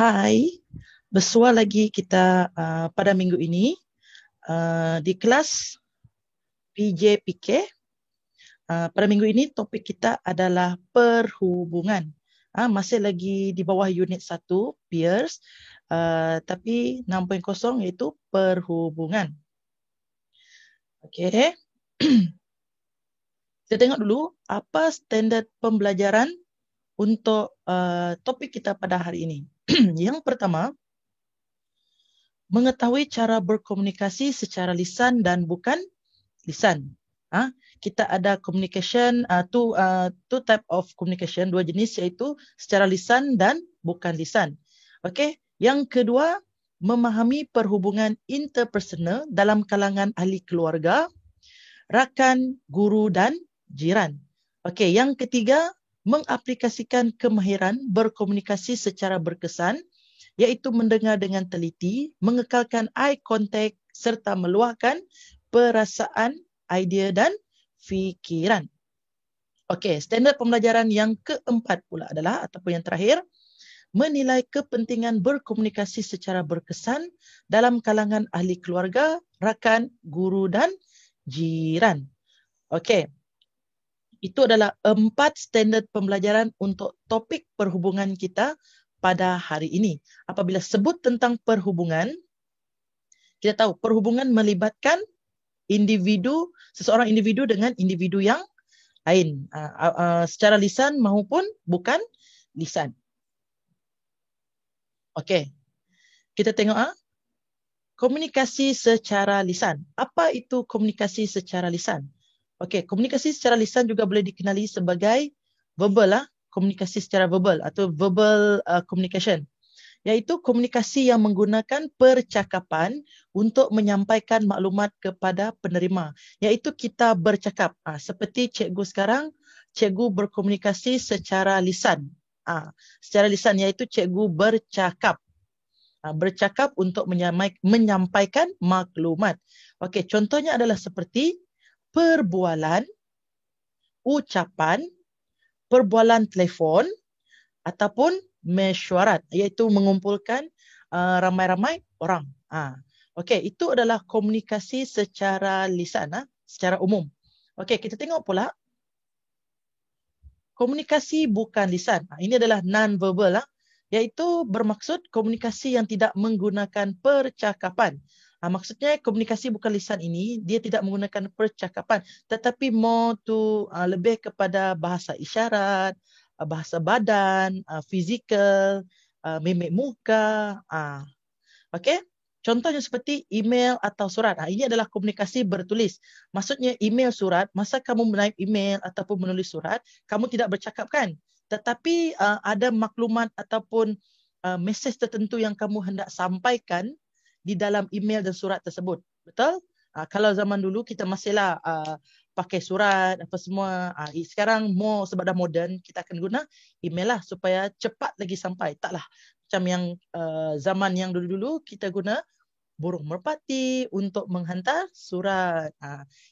Hai, bersua lagi kita pada minggu ini di kelas PJPK. Pada minggu ini topik kita adalah perhubungan. Masih lagi di bawah unit 1, peers, tapi 6.0 iaitu perhubungan. Okey. Kita tengok dulu apa standard pembelajaran untuk topik kita pada hari ini. Yang pertama, mengetahui cara berkomunikasi secara lisan dan bukan lisan. Kita ada communication, two type of communication, dua jenis, iaitu secara lisan dan bukan lisan. Okey. Yang kedua, memahami perhubungan interpersonal dalam kalangan ahli keluarga, rakan, guru dan jiran. Okey. Yang ketiga, mengaplikasikan kemahiran berkomunikasi secara berkesan, iaitu mendengar dengan teliti, mengekalkan eye contact serta meluahkan perasaan, idea dan fikiran. Okey, standard pembelajaran yang keempat pula adalah, ataupun yang terakhir, menilai kepentingan berkomunikasi secara berkesan dalam kalangan ahli keluarga, rakan, guru dan jiran. Okey. Itu adalah 4 standard pembelajaran untuk topik perhubungan kita pada hari ini. Apabila sebut tentang perhubungan, kita tahu perhubungan melibatkan seseorang individu dengan individu yang lain, secara lisan maupun bukan lisan. Okey. Kita tengok komunikasi secara lisan. Apa itu komunikasi secara lisan? Okey, komunikasi secara lisan juga boleh dikenali sebagai verbal komunikasi secara verbal atau verbal communication, iaitu komunikasi yang menggunakan percakapan untuk menyampaikan maklumat kepada penerima, iaitu kita bercakap. Seperti cikgu sekarang, cikgu berkomunikasi secara lisan. Secara lisan, iaitu cikgu bercakap. Bercakap untuk menyampaikan maklumat. Okey, contohnya adalah seperti perbualan, ucapan, perbualan telefon ataupun mesyuarat, iaitu mengumpulkan ramai-ramai orang. Okey, itu adalah komunikasi secara lisan, secara umum. Okey, kita tengok pula komunikasi bukan lisan. Ini adalah non-verbal, iaitu bermaksud komunikasi yang tidak menggunakan percakapan. Maksudnya komunikasi bukan lisan ini, dia tidak menggunakan percakapan, tetapi lebih kepada bahasa isyarat, bahasa badan, fizikal, mimik muka. Okey? Contohnya seperti email atau surat. Ini adalah komunikasi bertulis. Maksudnya email, surat, masa kamu menaip email ataupun menulis surat, kamu tidak bercakap kan? Tetapi ada maklumat ataupun mesej tertentu yang kamu hendak sampaikan di dalam email dan surat tersebut. Betul? Kalau zaman dulu kita masihlah pakai surat apa semua. Sekarang sebab dah moden, kita akan guna email lah supaya cepat lagi sampai. Taklah macam yang zaman yang dulu-dulu kita guna burung merpati untuk menghantar surat.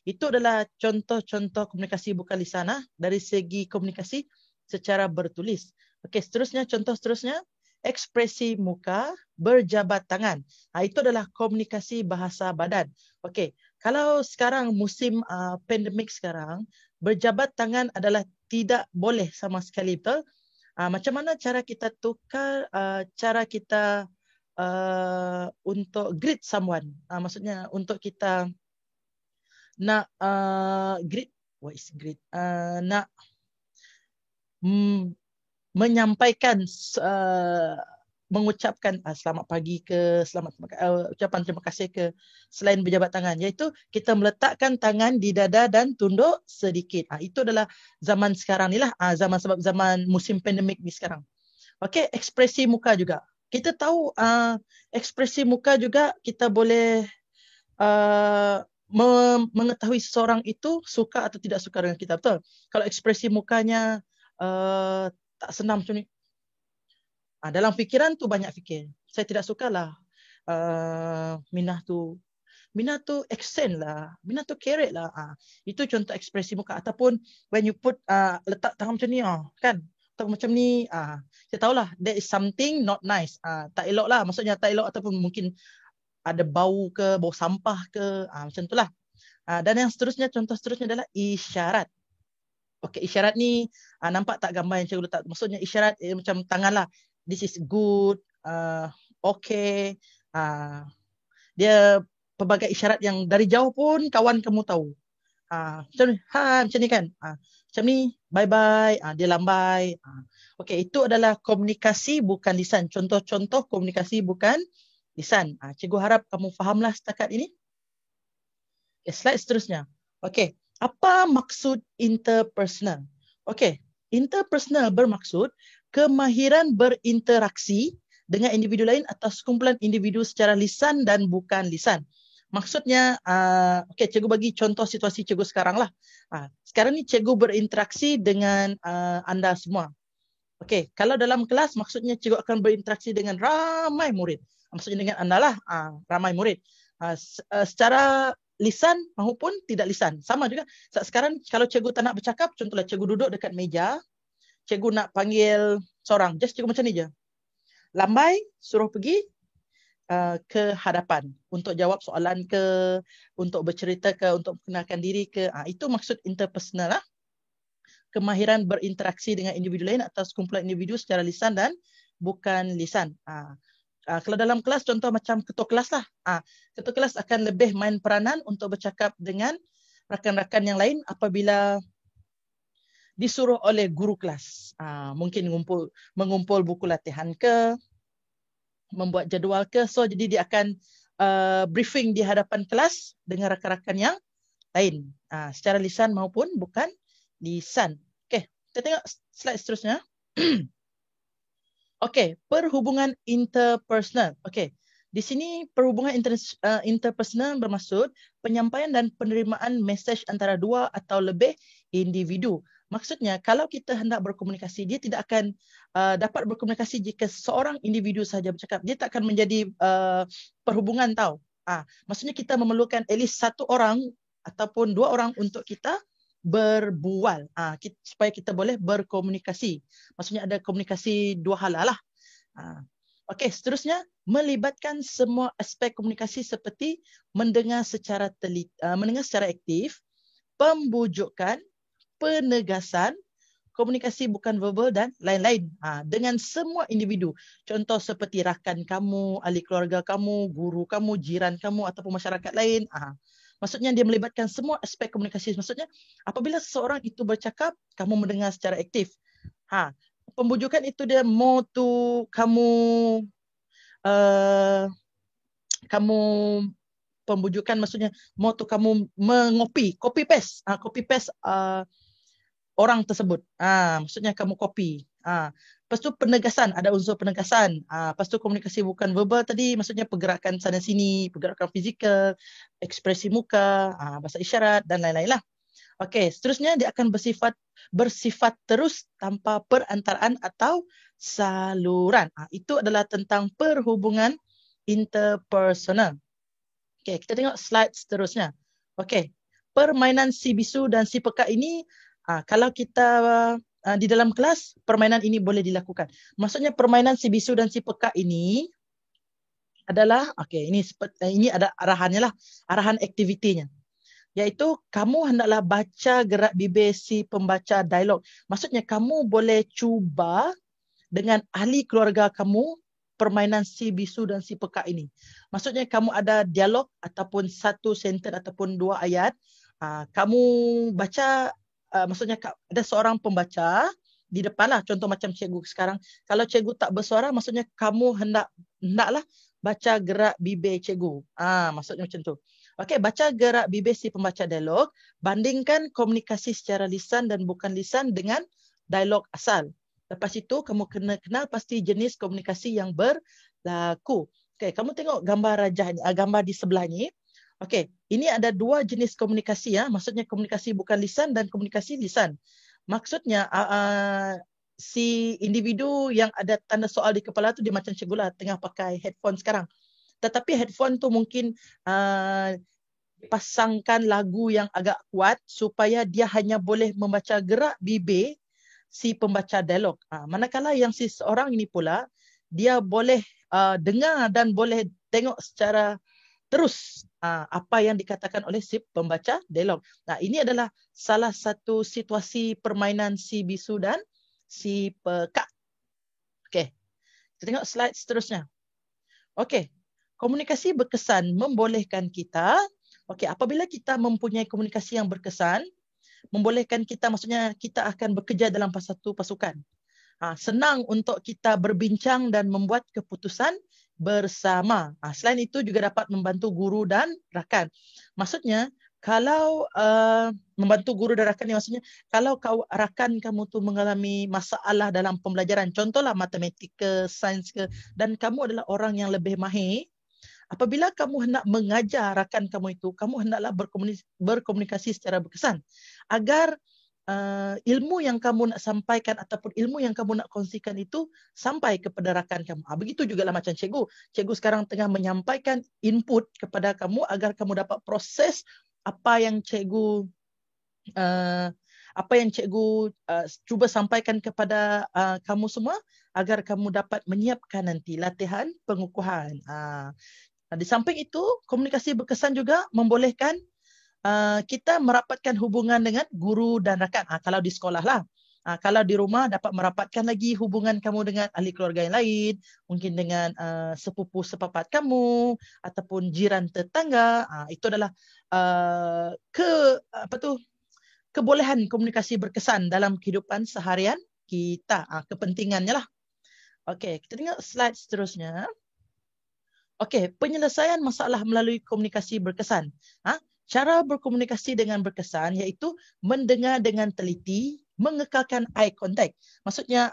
Itu adalah contoh-contoh komunikasi bukan lisan dari segi komunikasi secara bertulis. Okey, contoh seterusnya, ekspresi muka, berjabat tangan. Itu adalah komunikasi bahasa badan. Okey, kalau sekarang musim pandemik sekarang, berjabat tangan adalah tidak boleh sama sekali, betul? Macam mana cara kita tukar, cara kita untuk greet someone? Maksudnya untuk kita nak greet, what is greet? Nak menyampaikan, mengucapkan selamat pagi ke, ucapan terima kasih ke, selain berjabat tangan, iaitu kita meletakkan tangan di dada dan tunduk sedikit. Itu adalah zaman sekarang ni lah, zaman musim pandemik ni sekarang. Okey, ekspresi muka juga. Kita tahu ekspresi muka juga kita boleh mengetahui seseorang itu suka atau tidak suka dengan kita, betul? Kalau ekspresi mukanya tak senang macam ni, dalam fikiran tu banyak fikir. Saya tidak sukalah Minah tu accent lah, Minah tu kerek lah. Itu contoh ekspresi muka. Ataupun when you put letak tangan macam ni, kan, atau macam ni, saya tahulah there is something not nice. Tak elok lah, maksudnya tak elok ataupun mungkin ada bau ke, bau sampah ke, macam itulah. Dan yang seterusnya, contoh seterusnya adalah isyarat. Okey, isyarat ni nampak tak gambar yang cikgu letak? Maksudnya isyarat macam tangan lah. This is good, okay. Dia pelbagai isyarat yang dari jauh pun kawan kamu tahu. Macam ni, macam ni kan. Macam ni, bye-bye, dia lambai. Okey, itu adalah komunikasi bukan lisan. Contoh-contoh komunikasi bukan lisan. Cikgu harap kamu fahamlah setakat ini. Okay, slide seterusnya. Okey, apa maksud interpersonal? Okey, interpersonal bermaksud kemahiran berinteraksi dengan individu lain atau sekumpulan individu secara lisan dan bukan lisan. Maksudnya, okey, cikgu bagi contoh situasi cikgu sekarang lah. Sekarang ni cikgu berinteraksi dengan anda semua. Okey, kalau dalam kelas maksudnya cikgu akan berinteraksi dengan ramai murid. Maksudnya dengan anda lah, ramai murid. Secara lisan maupun tidak lisan. Sama juga. Sekarang kalau cikgu tak nak bercakap, contohlah cikgu duduk dekat meja, cikgu nak panggil seorang, just cikgu macam ni je. Lambai, suruh pergi ke hadapan untuk jawab soalan ke, untuk bercerita ke, untuk mengenalkan diri ke. Itu maksud interpersonal lah. Kemahiran berinteraksi dengan individu lain atau sekumpulan individu secara lisan dan bukan lisan. Kalau dalam kelas, contoh macam ketua kelas lah. Ketua kelas akan lebih main peranan untuk bercakap dengan rakan-rakan yang lain apabila disuruh oleh guru kelas. Mungkin mengumpul buku latihan ke, membuat jadual ke. So, jadi dia akan briefing di hadapan kelas dengan rakan-rakan yang lain. Secara lisan maupun bukan lisan. Okey, kita tengok slide seterusnya. Okey, perhubungan interpersonal. Okey, di sini perhubungan interpersonal bermaksud penyampaian dan penerimaan mesej antara dua atau lebih individu. Maksudnya, kalau kita hendak berkomunikasi, dia tidak akan dapat berkomunikasi jika seorang individu sahaja bercakap. Dia tak akan menjadi perhubungan tau. Maksudnya kita memerlukan at least satu orang ataupun dua orang untuk kita berbual, supaya kita boleh berkomunikasi. Maksudnya ada komunikasi dua hala lah. Okey, seterusnya melibatkan semua aspek komunikasi seperti mendengar secara aktif, pembujukan, penegasan, komunikasi bukan verbal dan lain-lain dengan semua individu. Contoh seperti rakan kamu, ahli keluarga kamu, guru kamu, jiran kamu ataupun masyarakat lain. Maksudnya dia melibatkan semua aspek komunikasi. Maksudnya apabila seseorang itu bercakap, kamu mendengar secara aktif. Pembujukan itu dia more to kamu pembujukan, maksudnya more to kamu copy paste orang tersebut. Maksudnya kamu copy. Lepas tu penegasan, ada unsur penegasan. Lepas tu komunikasi bukan verbal tadi, maksudnya pergerakan sana sini, pergerakan fizikal, ekspresi muka, bahasa isyarat dan lain-lain lah. Okey, seterusnya dia akan bersifat terus tanpa perantaraan atau saluran. Itu adalah tentang perhubungan interpersonal. Okey, kita tengok slide seterusnya. Okey, permainan si bisu dan si pekak ini, kalau kita di dalam kelas, permainan ini boleh dilakukan. Maksudnya permainan si bisu dan si pekak ini adalah, ini ada arahannya lah, arahan aktivitinya. Iaitu kamu hendaklah baca gerak bibir si pembaca dialog. Maksudnya kamu boleh cuba dengan ahli keluarga kamu permainan si bisu dan si pekak ini. Maksudnya kamu ada dialog ataupun satu sentence ataupun dua ayat. Kamu baca, maksudnya ada seorang pembaca di depan lah. Contoh macam cikgu sekarang. Kalau cikgu tak bersuara, maksudnya kamu hendaklah baca gerak bibir cikgu. Maksudnya macam tu. Okey, baca gerak bibir si pembaca dialog. Bandingkan komunikasi secara lisan dan bukan lisan dengan dialog asal. Lepas itu, kamu kena kenal pasti jenis komunikasi yang berlaku. Okey, kamu tengok gambar rajah ni, gambar di sebelah ni. Okey, ini ada dua jenis komunikasi ya. Maksudnya komunikasi bukan lisan dan komunikasi lisan. Maksudnya si individu yang ada tanda soal di kepala tu dia macam cikgu lah tengah pakai headphone sekarang. Tetapi headphone tu mungkin pasangkan lagu yang agak kuat supaya dia hanya boleh membaca gerak bibir si pembaca dialog. Manakala yang si seorang ini pula, dia boleh dengar dan boleh tengok secara terus apa yang dikatakan oleh si pembaca dialog. Nah, ini adalah salah satu situasi permainan si bisu dan si pekak. Okey. Kita tengok slide seterusnya. Okey. Komunikasi berkesan membolehkan kita, apabila kita mempunyai komunikasi yang berkesan, membolehkan kita, maksudnya kita akan bekerja dalam satu pasukan. Senang untuk kita berbincang dan membuat keputusan bersama. Selain itu juga dapat membantu guru dan rakan. Maksudnya, kalau membantu guru dan rakan, maksudnya kalau rakan kamu tu mengalami masalah dalam pembelajaran, contohlah matematika, sains ke, dan kamu adalah orang yang lebih mahir, apabila kamu hendak mengajar rakan kamu itu, kamu hendaklah berkomunikasi secara berkesan agar ilmu yang kamu nak sampaikan ataupun ilmu yang kamu nak kongsikan itu sampai kepada rakan kamu. Begitu juga lah macam cikgu. Cikgu sekarang tengah menyampaikan input kepada kamu agar kamu dapat proses apa yang cikgu cuba sampaikan kepada kamu semua agar kamu dapat menyiapkan nanti latihan pengukuhan. Di samping itu, komunikasi berkesan juga membolehkan kita merapatkan hubungan dengan guru dan rakan. Kalau di sekolah lah. Kalau di rumah dapat merapatkan lagi hubungan kamu dengan ahli keluarga yang lain, mungkin dengan sepupu sepapat kamu ataupun jiran tetangga. Itu adalah kebolehan komunikasi berkesan dalam kehidupan seharian kita. Kepentingannya lah. Okey, kita tengok slide seterusnya. Okey, penyelesaian masalah melalui komunikasi berkesan. Cara berkomunikasi dengan berkesan iaitu mendengar dengan teliti, mengekalkan eye contact. Maksudnya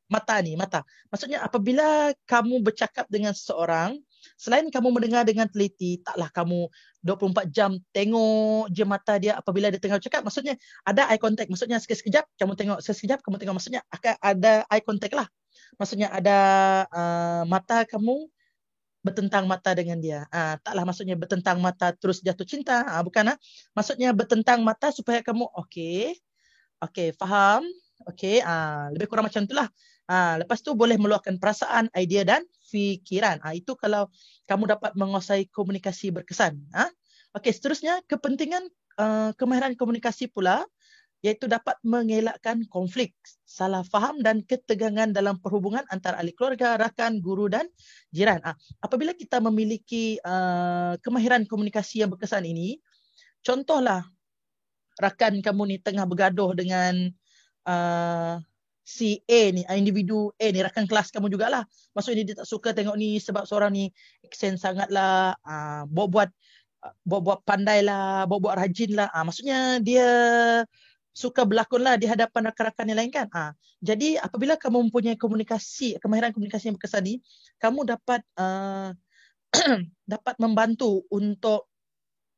mata. Maksudnya apabila kamu bercakap dengan seseorang, selain kamu mendengar dengan teliti, taklah kamu 24 jam tengok je mata dia apabila dia tengah cakap. Maksudnya ada eye contact. Maksudnya sekejap kamu tengok, sekejap kamu tengok. Maksudnya akan ada eye contact lah. Maksudnya ada mata kamu bertentang mata dengan dia. Taklah maksudnya bertentang mata terus jatuh cinta. Bukan. Maksudnya bertentang mata supaya kamu okey, faham. Okey, lebih kurang macam itulah. Lepas tu boleh meluahkan perasaan, idea dan fikiran. Itu kalau kamu dapat menguasai komunikasi berkesan. Okey, seterusnya kepentingan kemahiran komunikasi pula iaitu dapat mengelakkan konflik, salah faham dan ketegangan dalam perhubungan antara ahli keluarga, rakan, guru dan jiran. Apabila kita memiliki kemahiran komunikasi yang berkesan ini, contohlah rakan kamu ni tengah bergaduh dengan si A ni, individu A ni, rakan kelas kamu jugalah. Maksudnya dia tak suka tengok ni sebab seorang ni aksen sangatlah, buat pandai lah, buat rajin lah. Maksudnya dia suka berlakonlah di hadapan rakan-rakan yang lain kan. Jadi apabila kamu mempunyai kemahiran komunikasi yang berkesan ni, kamu dapat dapat membantu untuk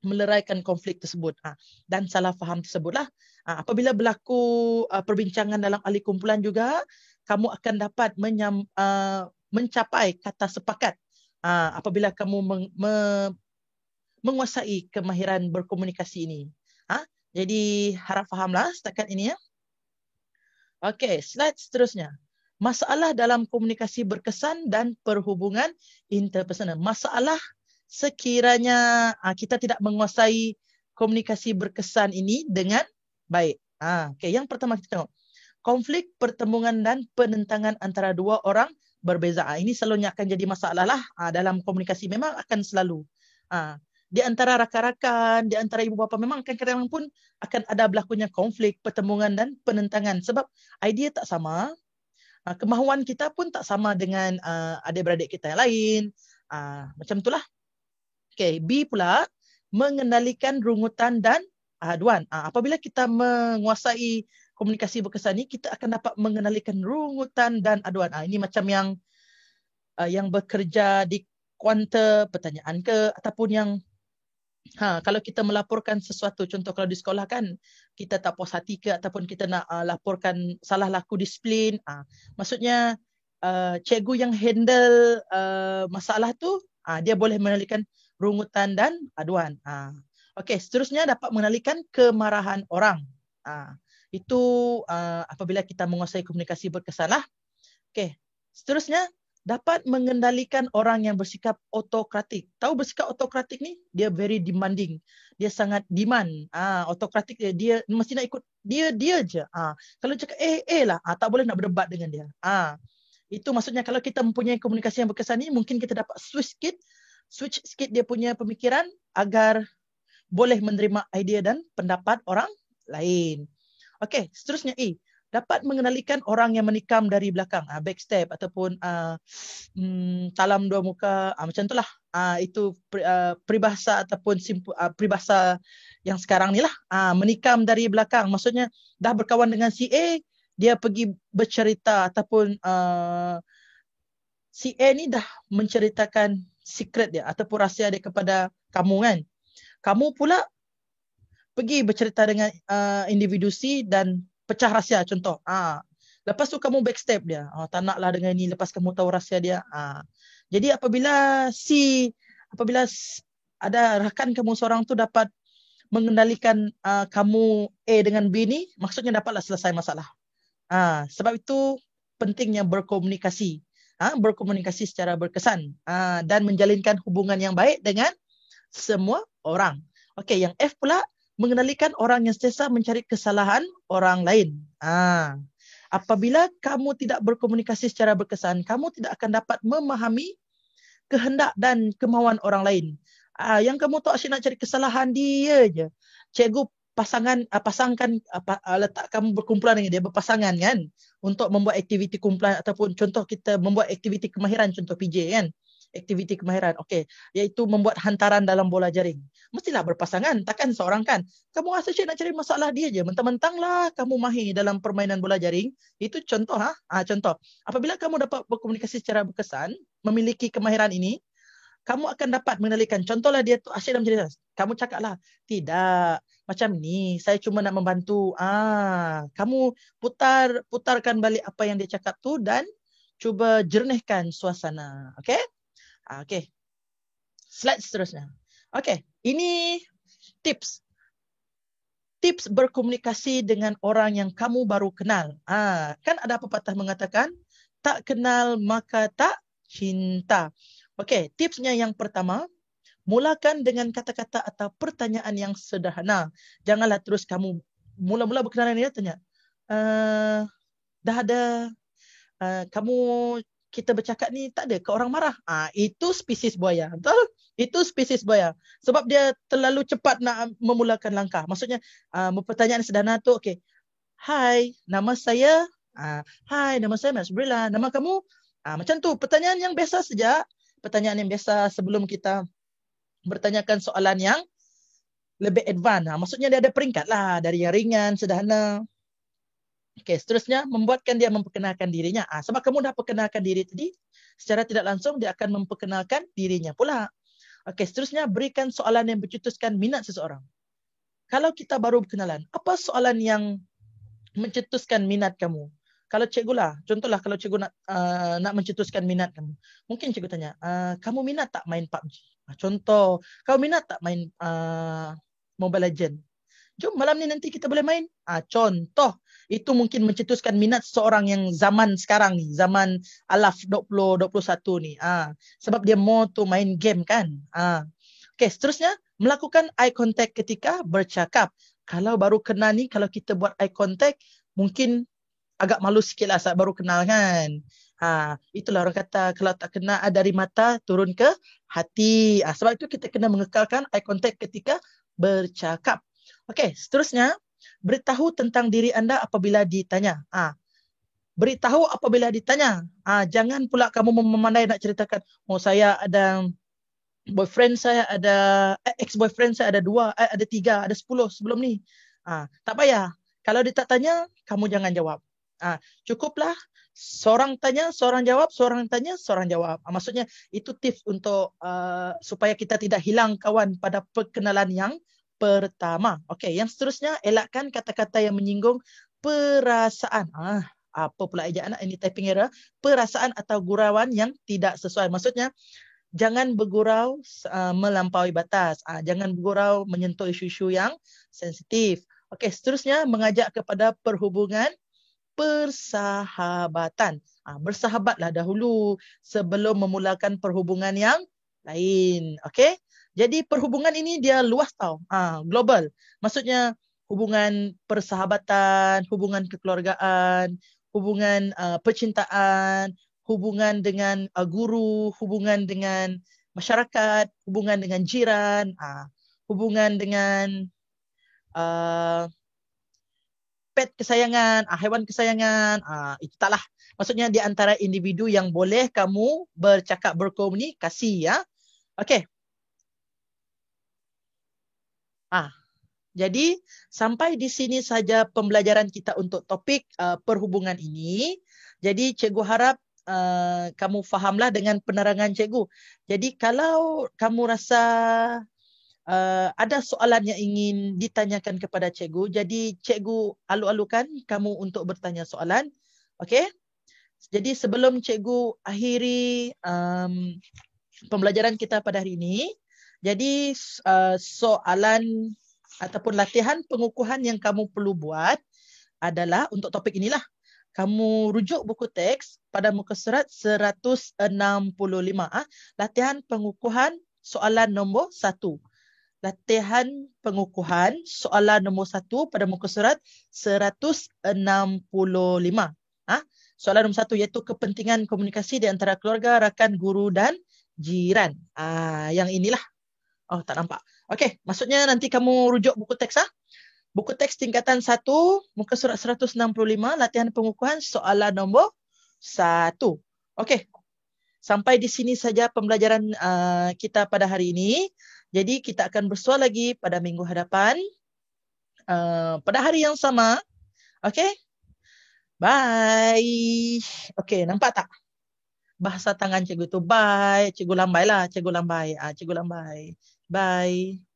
meleraikan konflik tersebut dan salah faham tersebutlah. Apabila berlaku perbincangan dalam ahli kumpulan juga, kamu akan dapat mencapai kata sepakat apabila kamu menguasai kemahiran berkomunikasi ini. Jadi harap fahamlah setakat ini ya. Okey, slide seterusnya. Masalah dalam komunikasi berkesan dan perhubungan interpersonal. Masalah sekiranya kita tidak menguasai komunikasi berkesan ini dengan baik. Okey, yang pertama kita tengok. Konflik, pertembungan dan penentangan antara dua orang berbeza. Ini selalunya akan jadi masalah lah dalam komunikasi. Memang akan selalu. Di antara rakan-rakan, di antara ibu bapa memang kadang-kadang pun akan ada berlakunya konflik, pertembungan dan penentangan sebab idea tak sama, kemahuan kita pun tak sama dengan adik-beradik kita yang lain. Macam itulah. Okey, B pula mengendalikan rungutan dan aduan. Apabila kita menguasai komunikasi berkesan ni, kita akan dapat mengendalikan rungutan dan aduan. Ini macam yang bekerja di kuantum pertanyaan ke ataupun yang kalau kita melaporkan sesuatu, contoh kalau di sekolah kan kita tak puas hati ke ataupun kita nak laporkan salah laku disiplin, maksudnya cikgu yang handle masalah tu dia boleh mengendalikan rungutan dan aduan. Okey, seterusnya dapat mengendalikan kemarahan orang. Itu apabila kita menguasai komunikasi berkesan lah. Okey. Seterusnya, dapat mengendalikan orang yang bersikap autokratik. Tahu bersikap autokratik ni? Dia very demanding. Dia sangat demand. Autokratik dia mesti nak ikut dia je. Kalau cakap lah, tak boleh nak berdebat dengan dia. Itu maksudnya kalau kita mempunyai komunikasi yang berkesan ni, mungkin kita dapat switch sikit dia punya pemikiran agar boleh menerima idea dan pendapat orang lain. Okey, seterusnya dapat mengenalikan orang yang menikam dari belakang, backstab ataupun talam dua muka, macam itulah. Itu peribahasa ataupun peribahasa yang sekarang ni lah. Menikam dari belakang, maksudnya dah berkawan dengan si A, dia pergi bercerita ataupun si A ni dah menceritakan secret dia ataupun rahsia dia kepada kamu kan. Kamu pula pergi bercerita dengan individu C dan pecah rahsia contoh. Lepas tu kamu backstab dia. Tak naklah dengan ni lepas kamu tahu rahsia dia. Jadi apabila ada rakan kamu seorang tu dapat mengendalikan kamu A dengan B ni, maksudnya dapatlah selesai masalah. Sebab itu pentingnya berkomunikasi. Berkomunikasi secara berkesan dan menjalinkan hubungan yang baik dengan semua orang. Okey, yang F pula, mengendalikan orang yang sentiasa mencari kesalahan orang lain. Apabila kamu tidak berkomunikasi secara berkesan, kamu tidak akan dapat memahami kehendak dan kemauan orang lain. Yang kamu tahu asyik nak cari kesalahan dia je. Cikgu pasangkan letak kamu berkumpulan dengan dia, berpasangan kan, untuk membuat aktiviti kumpulan ataupun contoh kita membuat aktiviti kemahiran, contoh PJ kan. Aktiviti kemahiran, okey, iaitu membuat hantaran dalam bola jaring. Mestilah berpasangan, takkan seorang kan. Kamu rasa cik nak cari masalah dia je, mentang-mentang lah kamu mahir dalam permainan bola jaring. Itu contoh. Contoh, apabila kamu dapat berkomunikasi secara berkesan, memiliki kemahiran ini, kamu akan dapat mengendalikan. Contohlah dia tu asyik dalam cerita. Kamu cakaplah, tidak, macam ni, saya cuma nak membantu. Kamu putarkan balik apa yang dia cakap tu dan cuba jernihkan suasana. Okey? Okey. Slide seterusnya. Okey, ini tips. Tips berkomunikasi dengan orang yang kamu baru kenal. Kan ada pepatah mengatakan, tak kenal maka tak cinta. Okey, tipsnya yang pertama, mulakan dengan kata-kata atau pertanyaan yang sederhana. Janganlah terus kamu mula-mula berkenalan dia tanya, dah ada kamu kita bercakap ni tak ada ke orang marah? Itu spesies buaya. Betul? Itu spesies buaya. Sebab dia terlalu cepat nak memulakan langkah. Maksudnya pertanyaan sederhana tu, okey. Hai, nama saya Mas Brilla. Nama kamu? Macam tu. Pertanyaan yang biasa saja. Pertanyaan yang biasa sebelum kita bertanyakan soalan yang lebih advance. Maksudnya dia ada peringkat lah. Dari yang ringan, sederhana. Okey, seterusnya membuatkan dia memperkenalkan dirinya. Sebab kamu dah perkenalkan diri tadi, secara tidak langsung dia akan memperkenalkan dirinya pula. Okey, seterusnya berikan soalan yang mencetuskan minat seseorang. Kalau kita baru berkenalan, apa soalan yang mencetuskan minat kamu? Kalau cikgu lah, contohlah kalau cikgu nak mencetuskan minat kamu. Mungkin cikgu tanya, kamu minat tak main PUBG? Contoh, kamu minat tak main Mobile Legends? Jom malam ni nanti kita boleh main. Contoh, itu mungkin mencetuskan minat seseorang yang zaman sekarang ni, zaman alaf 2021 ni. Sebab dia mau tu main game kan. Okey, seterusnya melakukan eye contact ketika bercakap. Kalau baru kenal ni, kalau kita buat eye contact, mungkin agak malu sikit lah saat baru kenal kan. Itulah orang kata kalau tak kena dari mata turun ke hati. Sebab itu kita kena mengekalkan eye contact ketika bercakap. Okey, seterusnya beritahu tentang diri anda apabila ditanya. Beritahu apabila ditanya. Jangan pula kamu memandai nak ceritakan, saya ada boyfriend saya, ada ex-boyfriend saya ada 2, ada 3, ada 10 sebelum ni. Tak payah. Kalau dia tak tanya, kamu jangan jawab. Cukuplah seorang tanya, seorang jawab, seorang tanya, seorang jawab. Maksudnya itu tips untuk supaya kita tidak hilang kawan pada perkenalan yang pertama. Okey, yang seterusnya elakkan kata-kata yang menyinggung perasaan. Apa pula ejaan ini typing error? Perasaan atau gurauan yang tidak sesuai. Maksudnya jangan bergurau melampaui batas. Jangan bergurau menyentuh isu-isu yang sensitif. Okey, seterusnya mengajak kepada perhubungan persahabatan. Bersahabatlah dahulu sebelum memulakan perhubungan yang lain. Okey? Jadi perhubungan ini dia luas tau. Global. Maksudnya hubungan persahabatan, hubungan kekeluargaan, hubungan percintaan, hubungan dengan guru, hubungan dengan masyarakat, hubungan dengan jiran, hubungan dengan uh, pet kesayangan, haiwan kesayangan, itu taklah. Maksudnya di antara individu yang boleh kamu bercakap, berkomunikasi, ya. Okey. Jadi sampai di sini saja pembelajaran kita untuk topik perhubungan ini. Jadi cikgu harap kamu fahamlah dengan penerangan cikgu. Jadi kalau kamu rasa ada soalan yang ingin ditanyakan kepada cikgu, jadi cikgu alu-alukan kamu untuk bertanya soalan. Okey? Jadi sebelum cikgu akhiri pembelajaran kita pada hari ini, jadi soalan ataupun latihan pengukuhan yang kamu perlu buat adalah untuk topik inilah. Kamu rujuk buku teks pada muka surat 165. Latihan pengukuhan soalan nombor 1. Latihan pengukuhan soalan nombor 1 pada muka surat 165. Soalan nombor 1 iaitu kepentingan komunikasi di antara keluarga, rakan, guru dan jiran. Yang inilah. Oh, tak nampak. Okey, maksudnya nanti kamu rujuk buku teks. Buku teks tingkatan 1, muka surat 165, latihan pengukuhan soalan nombor 1. Okey. Sampai di sini saja pembelajaran kita pada hari ini. Jadi kita akan bersua lagi pada minggu hadapan. Pada hari yang sama. Okey. Bye. Okey, nampak tak? Bahasa tangan cikgu tu bye. Cikgu lambai lah. Cikgu lambai. Cikgu lambai. Bye.